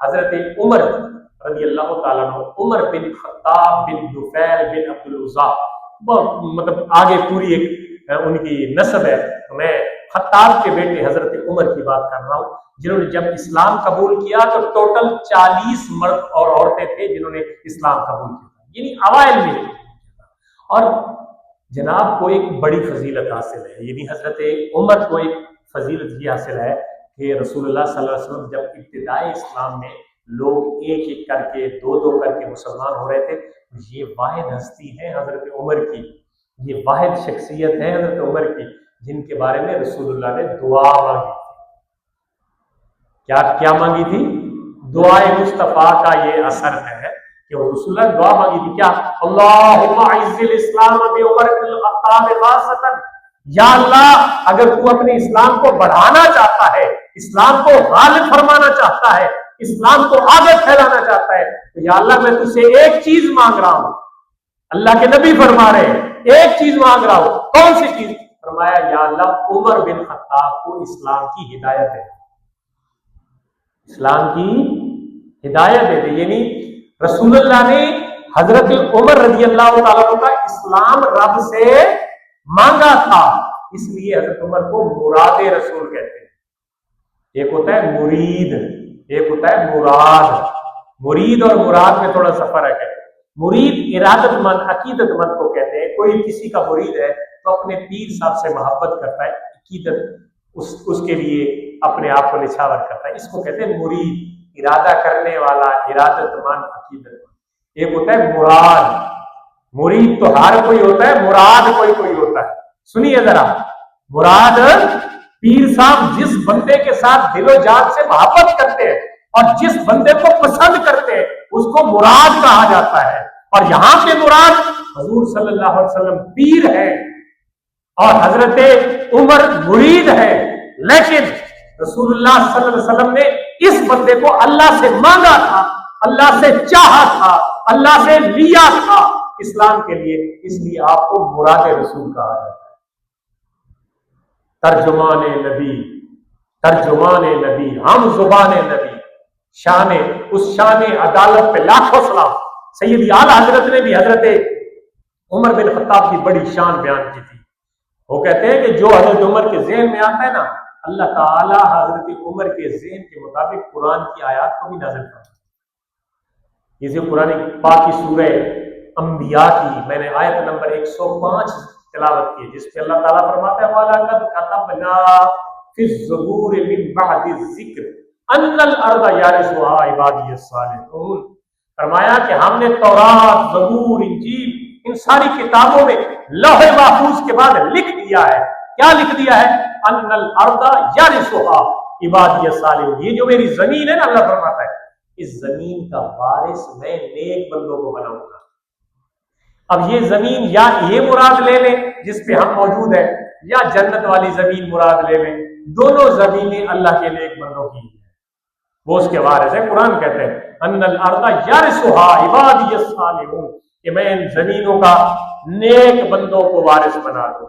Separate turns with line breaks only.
حضرت عمر رضی اللہ تعالیٰ عنہ، عمر بن خطاب بن نفیل بن عبد العزا، مطلب آگے پوری ایک ان کی نسب ہے. تو میں خطاب کے بیٹے حضرت عمر کی بات کر رہا ہوں، جنہوں نے جب اسلام قبول کیا تو ٹوٹل 40 مرد اور عورتیں تھے جنہوں نے اسلام قبول کیا، یعنی اوائل میں. اور جناب کو ایک بڑی فضیلت حاصل ہے، یعنی حضرت عمر کو ایک فضیلت یہ حاصل ہے کہ رسول اللہ صلی اللہ علیہ وسلم جب ابتدائی اسلام میں لوگ ایک ایک کر کے دو دو کر کے مسلمان ہو رہے تھے، یہ واحد ہستی ہے حضرت عمر کی، یہ واحد شخصیت ہے حضرت عمر کی جن کے بارے میں رسول اللہ نے دعا مانگی تھی. کیا مانگی تھی؟ دعائے مصطفیٰ کا یہ اثر ہے کہ رسول اللہ نے دعا مانگی تھی. کیا؟ اللہم اعز الاسلام بعمر بن الخطاب خاصۃ، یا اللہ اگر تو اپنے اسلام کو بڑھانا چاہتا ہے، اسلام کو غالب فرمانا چاہتا ہے، اسلام کو آگے پھیلانا چاہتا ہے، تو یا اللہ میں تجھ سے ایک چیز مانگ رہا ہوں. اللہ کے نبی فرما رہے ہیں ایک چیز مانگ رہا ہوں. کون سی چیز؟ فرمایا یا اللہ عمر بن خطاب کو اسلام کی ہدایت دے، اسلام کی ہدایت دے دے. یعنی رسول اللہ نے حضرت عمر رضی اللہ تعالیٰ عنہ کا اسلام رب سے مانگا تھا، اس لیے حضرت عمر کو مراد رسول کہتے ہیں. ایک ہوتا ہے مرید، ایک ہوتا ہے مراد. مرید اور مراد میں تھوڑا سا فرق ہے. مرید ارادت مند، عقیدت مند کو کہتے ہیں. کوئی کسی کا مرید ہے تو اپنے پیر صاحب سے محبت کرتا ہے، عقیدت اس کے لیے اپنے آپ کو نچھاور کرتا ہے، اس کو کہتے ہیں مرید، ارادہ کرنے والا، ارادت مند، عقیدت مند. ایک ہوتا ہے مراد. مرید تو ہر کوئی ہوتا ہے، مراد کوئی کوئی ہوتا ہے. سنیے ذرا، مراد پیر صاحب جس بندے کے ساتھ دل و جان سے محبت کرتے ہیں اور جس بندے کو پسند کرتے ہیں اس کو مراد کہا جاتا ہے. اور یہاں پہ مراد حضور صلی اللہ علیہ وسلم پیر ہے اور حضرت عمر مرید ہے. لیکن رسول اللہ صلی اللہ علیہ وسلم نے اس بندے کو اللہ سے مانگا تھا، اللہ سے چاہا تھا، اللہ سے لیا تھا اسلام کے لیے، اس لیے آپ کو مراد رسول کہا جاتا ہے. ترجمان نبی، ترجمان نبی، ہم زبان نبی، اس شان عدالت پہ لاکھوں سلام. سیدی اعلیٰ حضرت نے بھی حضرت عمر بن خطاب کی بڑی شان بیان کی تھی. وہ کہتے ہیں کہ جو حضرت عمر کے ذہن میں آتا ہے نا، اللہ تعالیٰ حضرت عمر کے ذہن کے مطابق قرآن کی آیات کو بھی نازل کرتا ہے. جیسے قرآن پاک کی سورہ انبیاء کی میں نے آیت نمبر 105 تلاوت کی، جس پہ اللہ تعالیٰ فرماتا ہے وَلَقَدْ كَتَبْنَا فِي الزُّبُورِ مِن بَعْدِ الذِّكْرِ أَنَّ الْأَرْضَ يَرِثُهَا عِبَادِيَ الصَّالِحُونَ. فرمایا کہ ہم نے تورات، زبور، انجیل، ان ساری کتابوں میں لوح محفوظ کے بعد لکھ دیا ہے. کیا لکھ دیا ہے؟ ان الارض یرثها عبادی الصالحون. یہ جو میری زمین ہے نا، اللہ فرماتا ہے اس زمین کا وارث میں نیک بندوں کو بناؤں گا. اب یہ زمین یا یہ مراد لے لیں جس پہ ہم موجود ہیں، یا جنت والی زمین مراد لے لیں. دونوں زمینیں اللہ کے نیک بندوں کی ہیں، وہ اس کے وارث ہیں. قرآن کہتے ہیں ان الارض یرثها عبادی الصالحون کہ میں ان زمینوں کا نیک بندوں کو وارث بنا دوں.